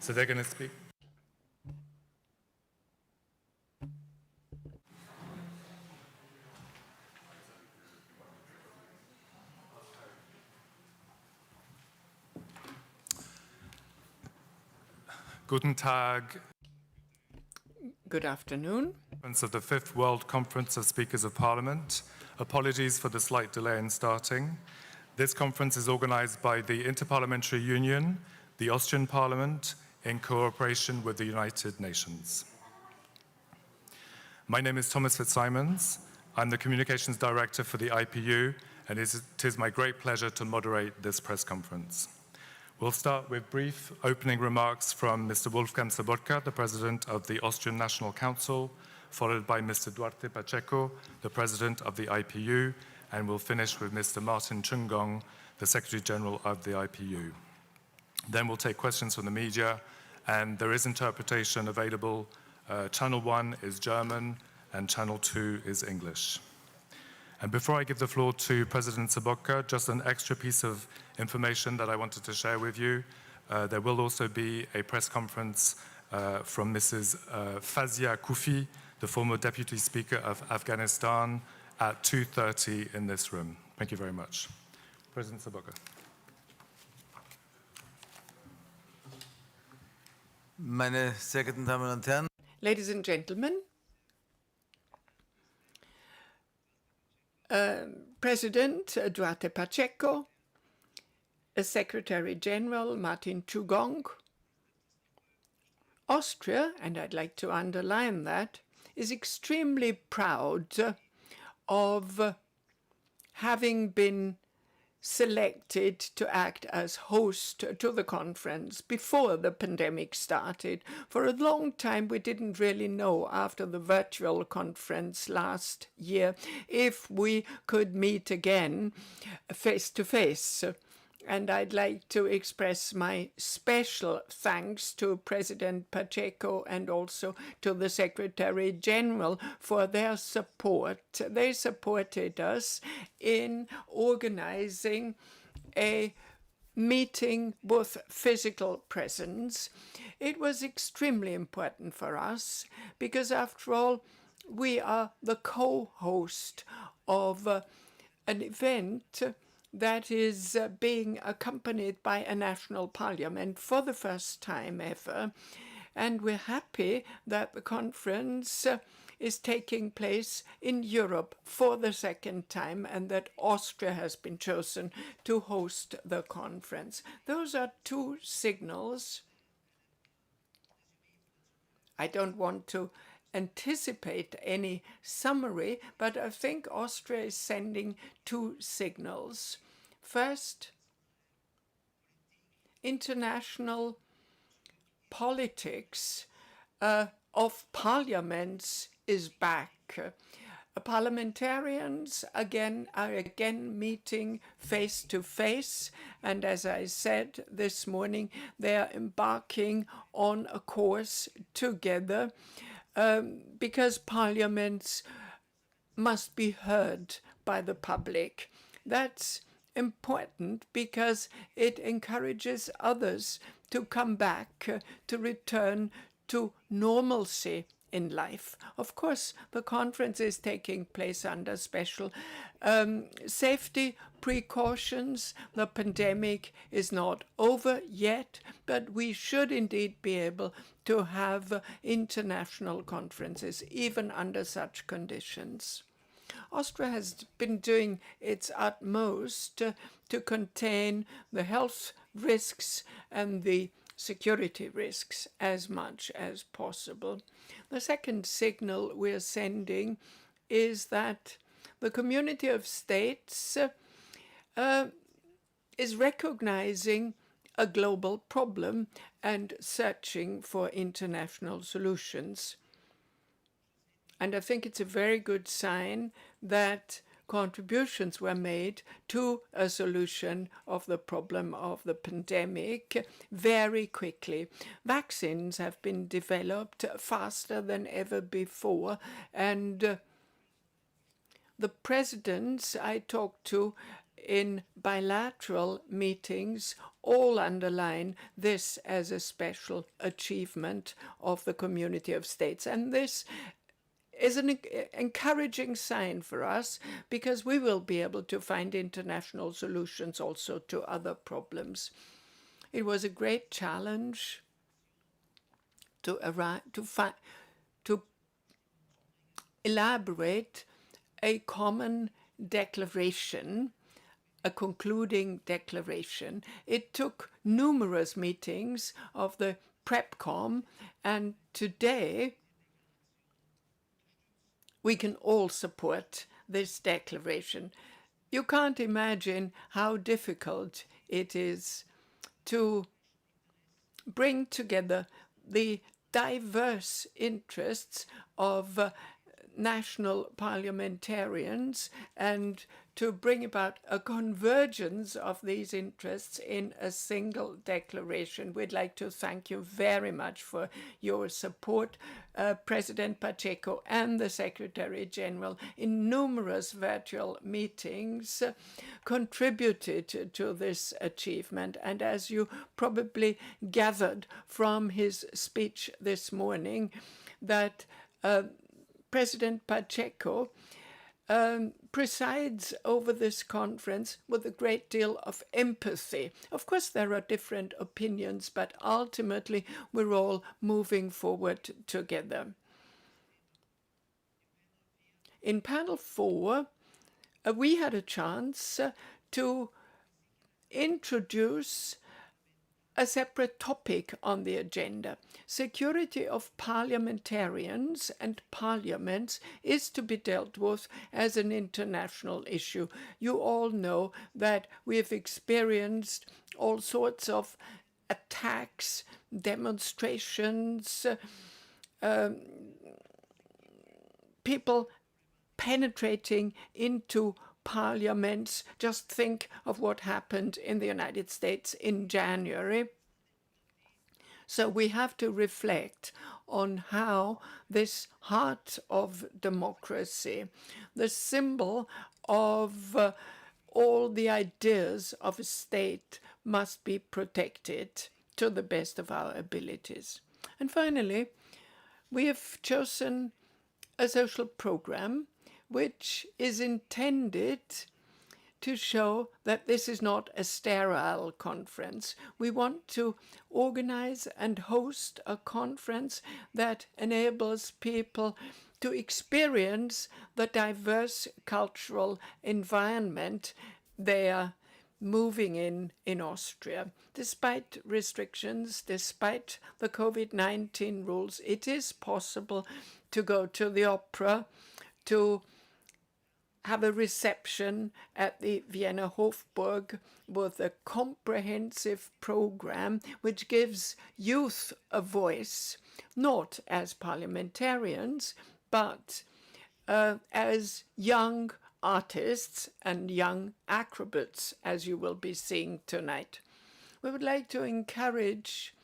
So they're going to speak. Guten Tag. Good afternoon. Of the 5th World Conference of Speakers of Parliament. Apologies for the slight delay in starting. This conference is organized by the Interparliamentary Union, the Austrian Parliament, in cooperation with the United Nations. My name is Thomas Fitzsimons. I'm the Communications Director for the IPU, and it is my great pleasure to moderate this press conference. We'll start with brief opening remarks from Mr. Wolfgang Sobotka, the President of the Austrian National Council, followed by Mr. Duarte Pacheco, the President of the IPU, and we'll finish with Mr. Martin Chungong, the Secretary General of the IPU. Then we'll take questions from the media, and there is interpretation available. Channel 1 is German, and Channel 2 is English. And before I give the floor to President Sobotka, just an extra piece of information that I wanted to share with you. There will also be a press conference from Mrs. Fazia Koufi, the former Deputy Speaker of Afghanistan, at 2:30 in this room. Thank you very much. President Sobotka. Meine sehr geehrten Damen und Herren. Ladies and gentlemen, President Duarte Pacheco, Secretary General Martin Chungong, Austria, and I'd like to underline that, is extremely proud of having been selected to act as host to the conference before the pandemic started. For a long time, we didn't really know after the virtual conference last year if we could meet again face to face. And I'd like to express my special thanks to President Pacheco and also to the Secretary General for their support. They supported us in organizing a meeting with physical presence. It was extremely important for us because, after all, we are the co-host of an event that is being accompanied by a national parliament for the first time ever. And we're happy that the conference is taking place in Europe for the second time and that Austria has been chosen to host the conference. Those are two signals. I don't want to anticipate any summary, but I think Austria is sending two signals. First, international politics of parliaments is back. Parliamentarians are again meeting face to face, and as I said this morning, they are embarking on a course together because parliaments must be heard by the public. That's important because it encourages others to come back, to return to normalcy in life. Of course, the conference is taking place under special safety precautions. The pandemic is not over yet, but we should indeed be able to have international conferences, even under such conditions. Austria has been doing its utmost to contain the health risks and the security risks as much as possible. The second signal we're sending is that the community of states is recognizing a global problem and searching for international solutions. And I think it's a very good sign that contributions were made to a solution of the problem of the pandemic very quickly. Vaccines have been developed faster than ever before, and the presidents I talked to in bilateral meetings all underline this as a special achievement of the community of states. And this is an encouraging sign for us, because we will be able to find international solutions also to other problems. It was a great challenge to elaborate a common declaration, a concluding declaration. It took numerous meetings of the PrepCom, and today we can all support this declaration. You can't imagine how difficult it is to bring together the diverse interests of national parliamentarians and to bring about a convergence of these interests in a single declaration. We'd like to thank you very much for your support. President Pacheco and the Secretary General in numerous virtual meetings contributed to this achievement. And as you probably gathered from his speech this morning, that President Pacheco presides over this conference with a great deal of empathy. Of course, there are different opinions, but ultimately we're all moving forward together. In panel 4, we had a chance to introduce a separate topic on the agenda. Security of parliamentarians and parliaments is to be dealt with as an international issue. You all know that we have experienced all sorts of attacks, demonstrations, people penetrating into parliaments. Just think of what happened in the United States in January. So we have to reflect on how this heart of democracy, the symbol of all the ideas of a state, must be protected to the best of our abilities. And finally, we have chosen a social program which is intended to show that this is not a sterile conference. We want to organize and host a conference that enables people to experience the diverse cultural environment they are moving in Austria. Despite restrictions, despite the COVID-19 rules, it is possible to go to the opera, to have a reception at the Vienna Hofburg with a comprehensive program which gives youth a voice, not as parliamentarians, but as young artists and young acrobats, as you will be seeing tonight. We would like to encourage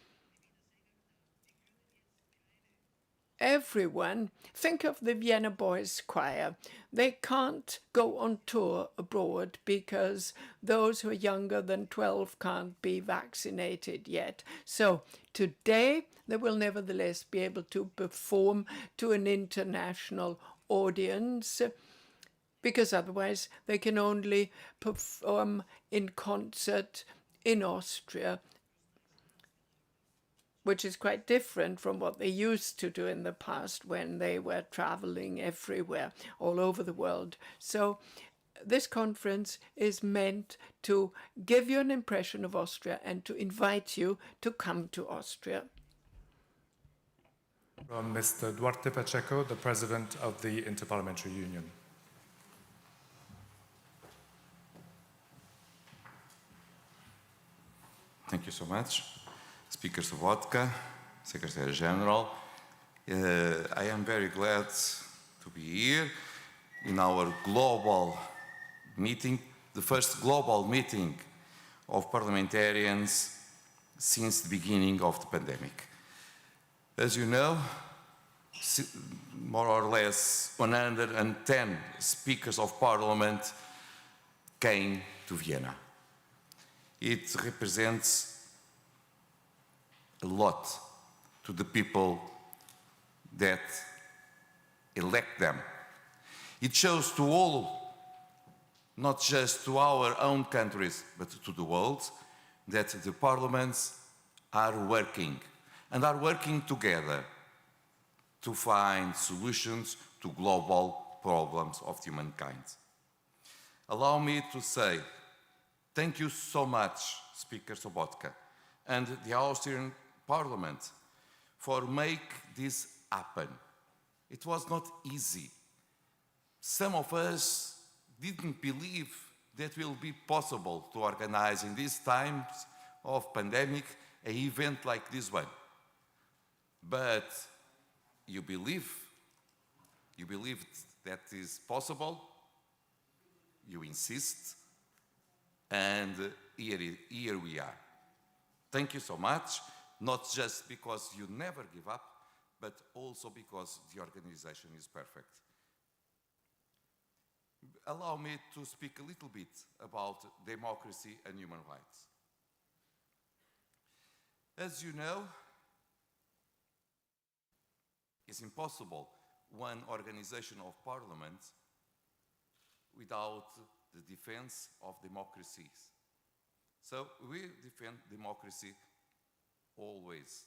everyone. Think of the Vienna Boys Choir. They can't go on tour abroad because those who are younger than 12 can't be vaccinated yet. So today they will nevertheless be able to perform to an international audience, because otherwise they can only perform in concert in Austria, which is quite different from what they used to do in the past when they were traveling everywhere, all over the world. So this conference is meant to give you an impression of Austria and to invite you to come to Austria. From Mr. Duarte Pacheco, the President of the Interparliamentary Union. Thank you so much. Speaker Sobotka, Secretary General, I am very glad to be here in our global meeting, the first global meeting of parliamentarians since the beginning of the pandemic. As you know, more or less 110 speakers of parliament came to Vienna. It represents a lot to the people that elect them. It shows to all, not just to our own countries, but to the world, that the parliaments are working together to find solutions to global problems of humankind. Allow me to say thank you so much, Speaker Sobotka, and the Austrian Parliament for making this happen. It was not easy. Some of us didn't believe that it will be possible to organize in these times of pandemic an event like this one. But you believed that is possible, you insist, and here we are. Thank you so much, not just because you never give up, but also because the organization is perfect. Allow me to speak a little bit about democracy and human rights. As you know, it's impossible one organization of parliament without the defense of democracies. So we defend democracy always.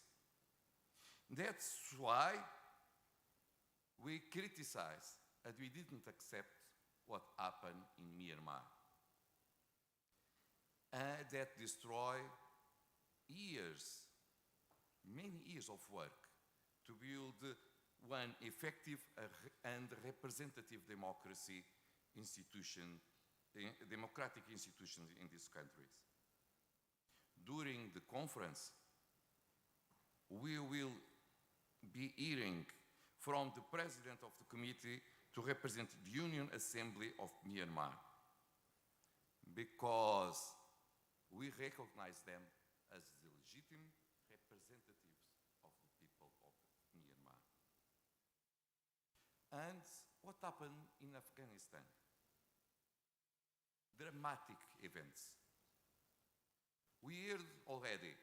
That's why we criticize and we didn't accept what happened in Myanmar. That destroyed many years of work to build one effective and representative democratic institutions in these countries. During the conference, we will be hearing from the President of the Committee to represent the Union Assembly of Myanmar, because we recognize them as the legitimate representatives of the people of Myanmar. And what happened in Afghanistan? Dramatic events. We heard already,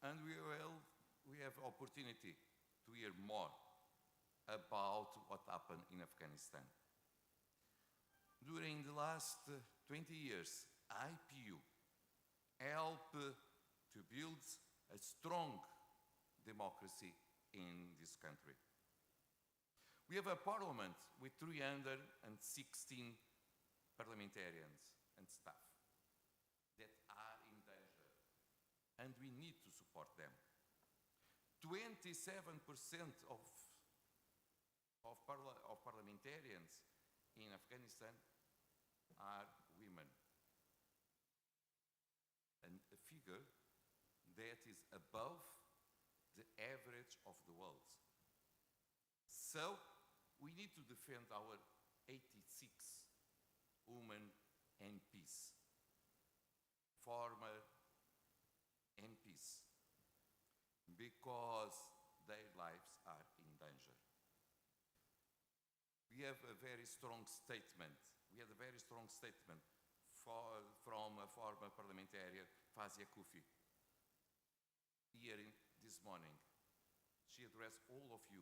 and we have opportunity to hear more about what happened in Afghanistan. During the last 20 years, IPU helped to build a strong democracy in this country. We have a parliament with 316 parliamentarians and staff that are in danger, and we need to support them. 27% of parliamentarians in Afghanistan are women, and a figure that is above the average of the world. So we need to defend our 86 women MPs, former MPs, because their lives are in danger. We have a very strong statement. We had a very strong statement from a former parliamentarian, Pacheco, here this morning. She addressed all of you,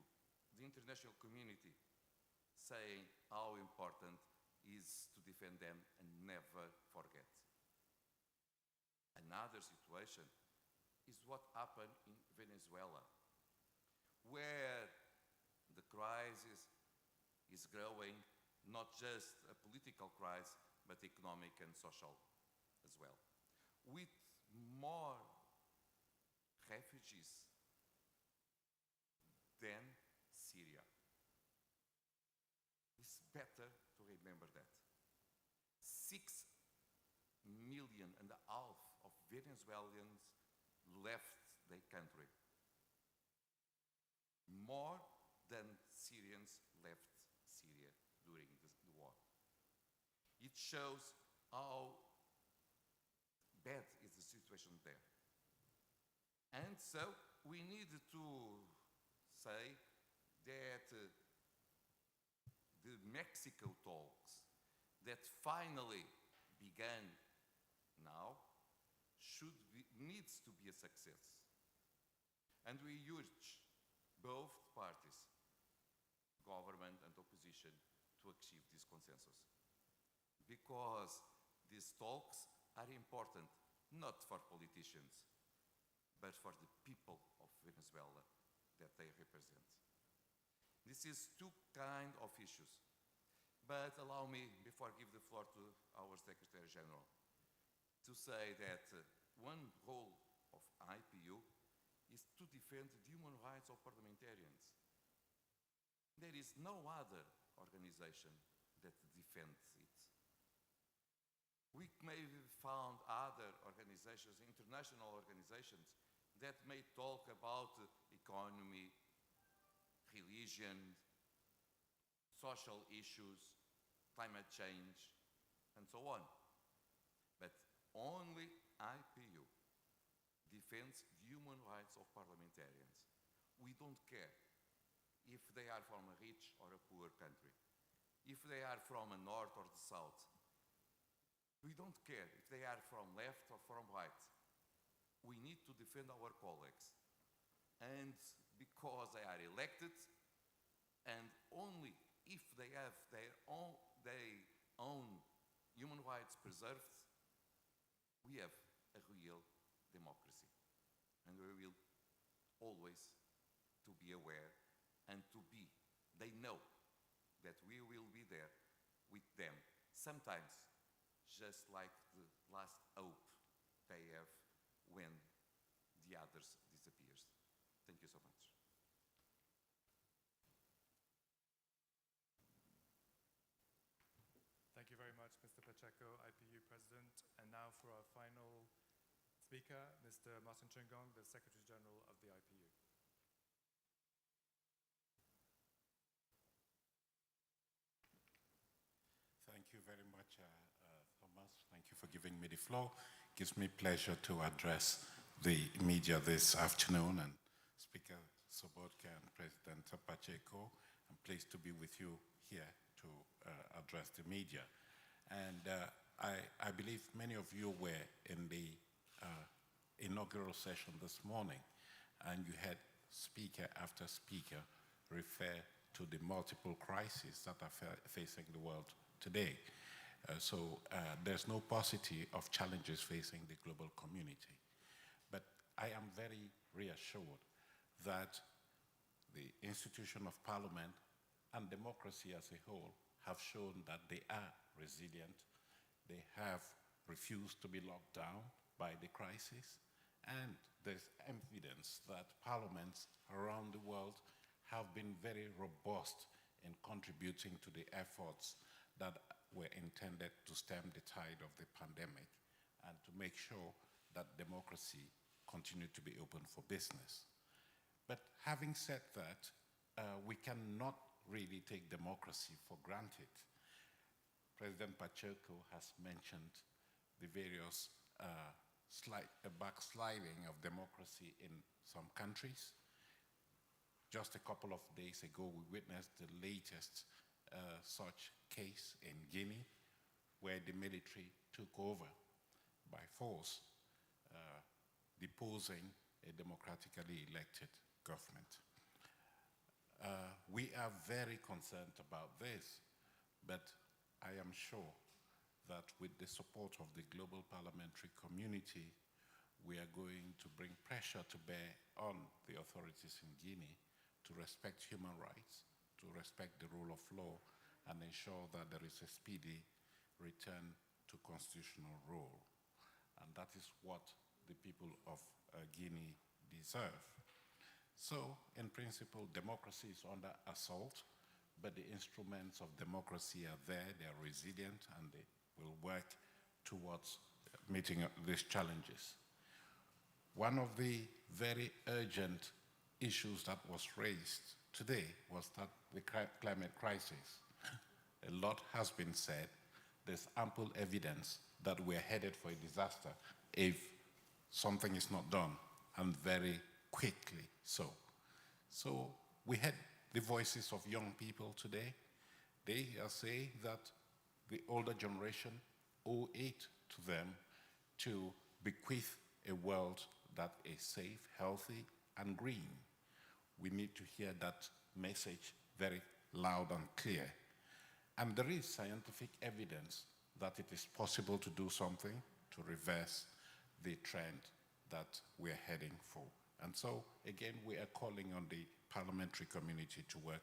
the international community, saying how important is to defend them and never forget. Another situation is what happened in Venezuela, where the crisis is growing, not just a political crisis, but economic and social as well. With more refugees than Syria. It's better to remember that. 6.5 million of Venezuelans left their country. More than Syrians left Syria during the war. It shows how bad is the situation there. And so we need to say that the Mexico talks that finally began now needs to be a success. And we urge both parties, government and opposition, to achieve this consensus. Because these talks are important, not for politicians, but for the people of Venezuela that they represent. This is two kinds of issues. But allow me, before I give the floor to our Secretary General, to say that one role of IPU is to defend the human rights of parliamentarians. There is no other organization that defends it. We may have found other organizations, international organizations, that may talk about economy, religion, social issues, climate change, and so on. But only IPU defends the human rights of parliamentarians. We don't care if they are from a rich or a poor country, if they are from a north or the south. We don't care if they are from left or from right. We need to defend our colleagues. And because they are elected, and only if they have their own human rights preserved, we have a real democracy. And we will always to be aware and to be, they know that we will be there with them, sometimes just like the last hope they have when the others disappears. Thank you so much. Thank you very much, Mr. Pacheco, IPU President. And now for our final speaker, Mr. Martin Chungong, the Secretary General of the IPU. Thank you very much, Thomas. Thank you for giving me the floor. It gives me pleasure to address the media this afternoon, and Speaker Sobotka and President Pacheco. I'm pleased to be with you here to address the media. And I believe many of you were in the inaugural session this morning, and you had speaker after speaker refer to the multiple crises that are facing the world today. So there's no paucity of challenges facing the global community. But I am very reassured that the institution of parliament and democracy as a whole have shown that they are resilient. They have refused to be locked down by the crisis. And there's evidence that parliaments around the world have been very robust in contributing to the efforts that were intended to stem the tide of the pandemic and to make sure that democracy continued to be open for business. But having said that, we cannot really take democracy for granted. President Pacheco has mentioned the various backsliding of democracy in some countries. Just a couple of days ago, we witnessed the latest such case in Guinea, where the military took over by force, deposing a democratically elected government. We are very concerned about this, but I am sure that with the support of the global parliamentary community, we are going to bring pressure to bear on the authorities in Guinea to respect human rights, to respect the rule of law, and ensure that there is a speedy return to constitutional rule. And that is what the people of Guinea deserve. So, in principle, democracy is under assault, but the instruments of democracy are there, they are resilient, and they will work towards meeting these challenges. One of the very urgent issues that was raised today was that the climate crisis. A lot has been said. There's ample evidence that we're headed for a disaster if something is not done, and very quickly so. So we had the voices of young people today. They are saying that the older generation owe it to them to bequeath a world that is safe, healthy, and green. We need to hear that message very loud and clear. And there is scientific evidence that it is possible to do something to reverse the trend that we're heading for. And so, again, we are calling on the parliamentary community to work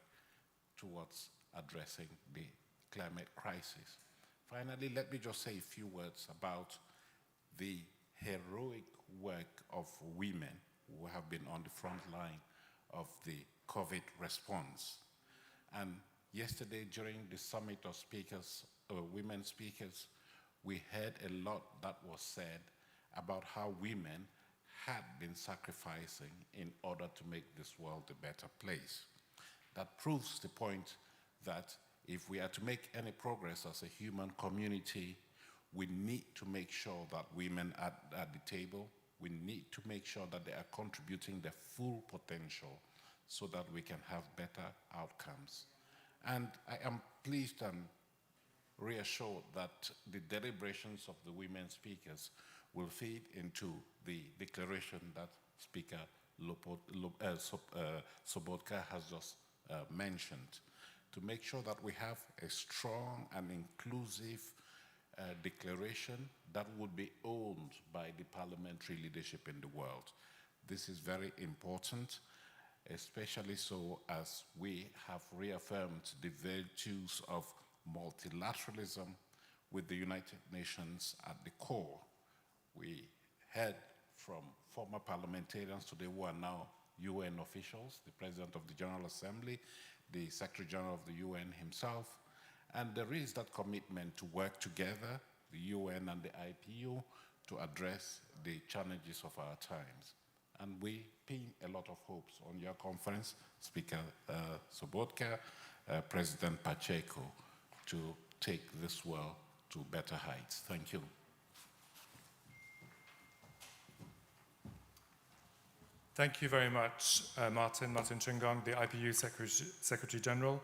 towards addressing the climate crisis. Finally, let me just say a few words about the heroic work of women who have been on the front line of the COVID response. And yesterday, during the summit of speakers, women speakers, we heard a lot that was said about how women had been sacrificing in order to make this world a better place. That proves the point that if we are to make any progress as a human community, we need to make sure that women are at the table. We need to make sure that they are contributing their full potential so that we can have better outcomes. And I am pleased and reassured that the deliberations of the women speakers will feed into the declaration that Speaker Sobotka has just mentioned, to make sure that we have a strong and inclusive declaration that would be owned by the parliamentary leadership in the world. This is very important, especially so as we have reaffirmed the virtues of multilateralism with the United Nations at the core. We heard from former parliamentarians today who are now UN officials, the President of the General Assembly, the Secretary General of the UN himself, and there is that commitment to work together, the UN and the IPU, to address the challenges of our times. And we pin a lot of hopes on your conference, Speaker Sobotka, President Pacheco, to take this world to better heights. Thank you. Thank you very much, Martin Chungong, the IPU Secretary General.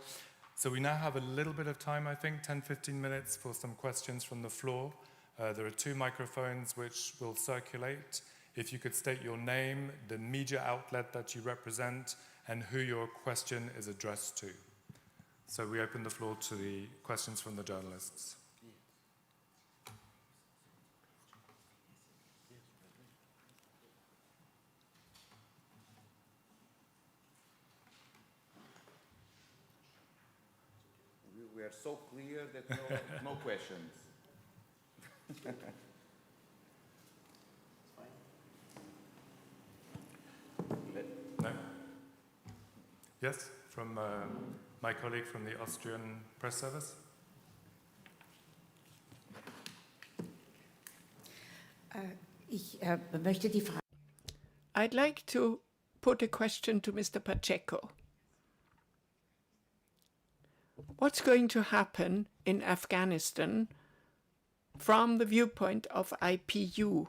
So we now have a little bit of time, I think, 10, 15 minutes for some questions from the floor. There are 2 microphones which will circulate. If you could state your name, the media outlet that you represent, and who your question is addressed to. So we open the floor to the questions from the journalists. We are so clear that no questions. No? Yes, from my colleague from the Austrian Press Service. I'd like to put a question to Mr. Pacheco. What's going to happen in Afghanistan from the viewpoint of IPU?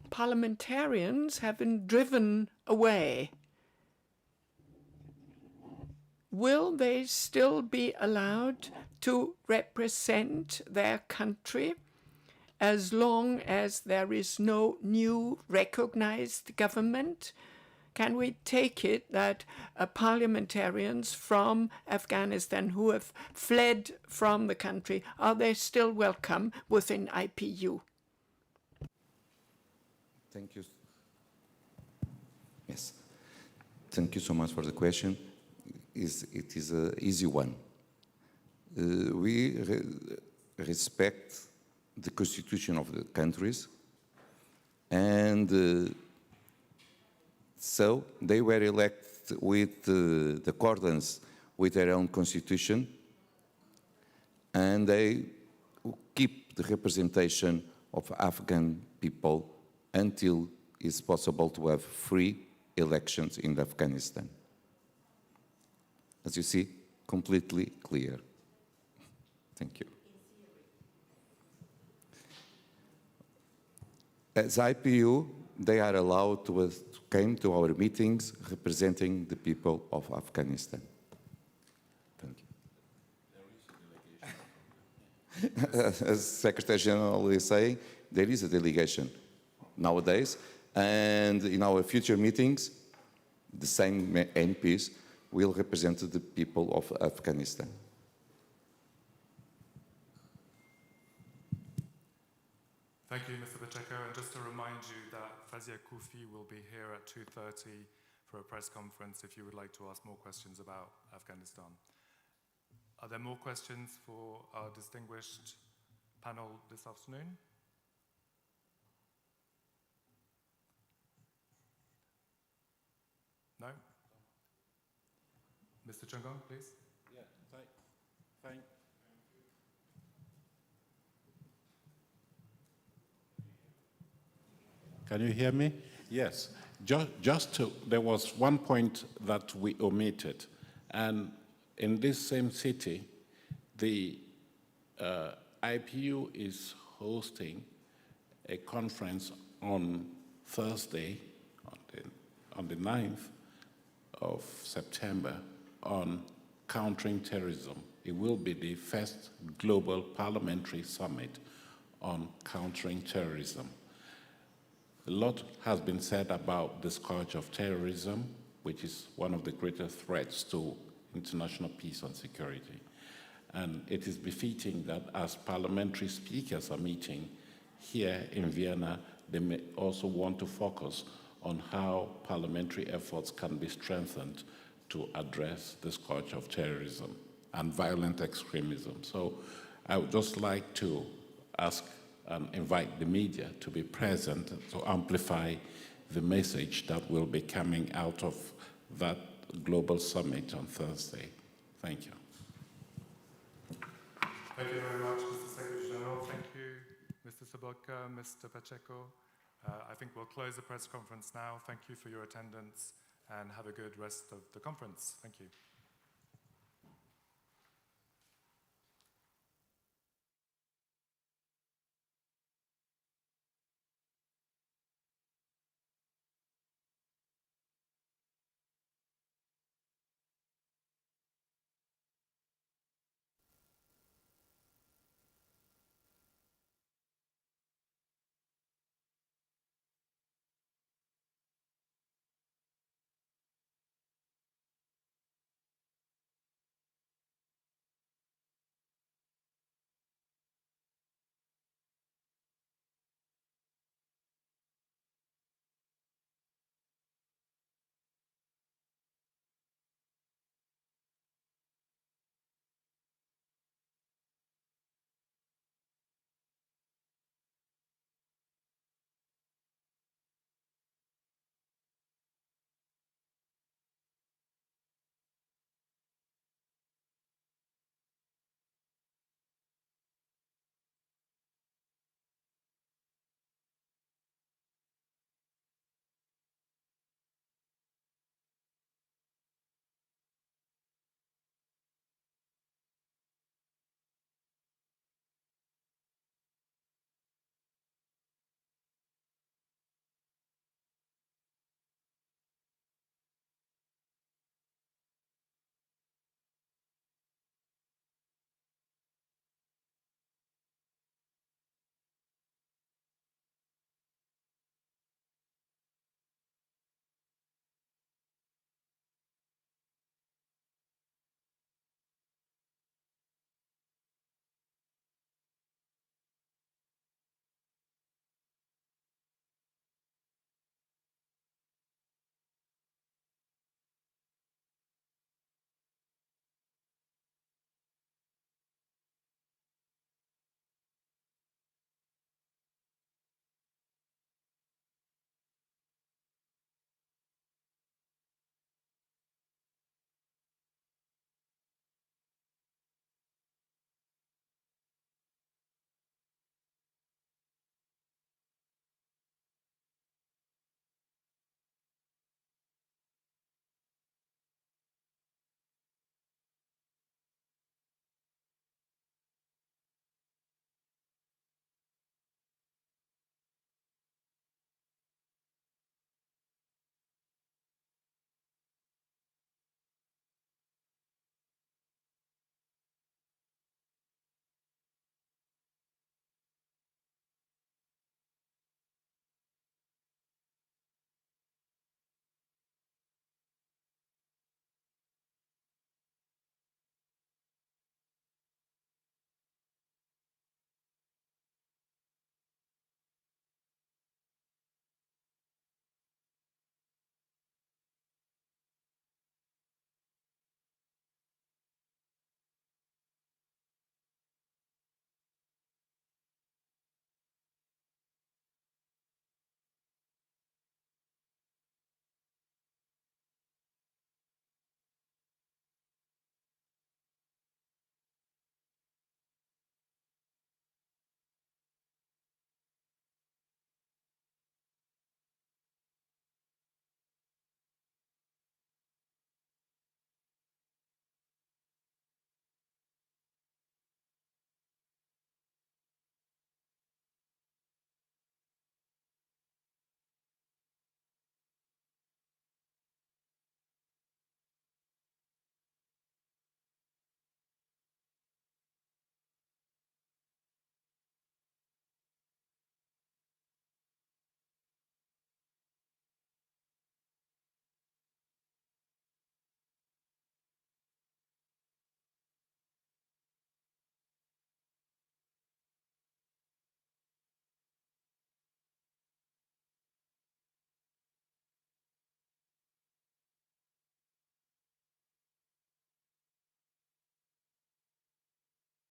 Parliamentarians have been driven away. Will they still be allowed to represent their country as long as there is no new recognized government? Can we take it that parliamentarians from Afghanistan who have fled from the country, are they still welcome within IPU? Thank you. Yes. Thank you so much for the question. It is an easy one. We respect the constitution of the countries, and so they were elected with the accordance with their own constitution, and they keep the representation of Afghan people until it's possible to have free elections in Afghanistan. As you see, completely clear. Thank you. As IPU, they are allowed to come to our meetings representing the people of Afghanistan. Thank you. as Secretary General is saying, there is a delegation nowadays, and in our future meetings, the same MPs will represent the people of Afghanistan. Thank you, Mr. Pacheco. And just to remind you that Fazia Koufi will be here at 2:30 for a press conference if you would like to ask more questions about Afghanistan. Are there more questions for our distinguished panel this afternoon? No? Mr. Chungong, please. Yeah, thank. Can you hear me? Yes. There was one point that we omitted, and in this same city, the IPU is hosting a conference on Thursday, on the 9th of September, on countering terrorism. It will be the first global parliamentary summit on countering terrorism. A lot has been said about the scourge of terrorism, which is one of the greatest threats to international peace and security. And it is befitting that as parliamentary speakers are meeting here in Vienna, they may also want to focus on how parliamentary efforts can be strengthened to address the scourge of terrorism and violent extremism. So I would just like to ask and invite the media to be present to amplify the message that will be coming out of that global summit on Thursday. Thank you. Thank you very much, Mr. Secretary General. Thank you, Mr. Sobotka, Mr. Pacheco. I think we'll close the press conference now. Thank you for your attendance and have a good rest of the conference. Thank you.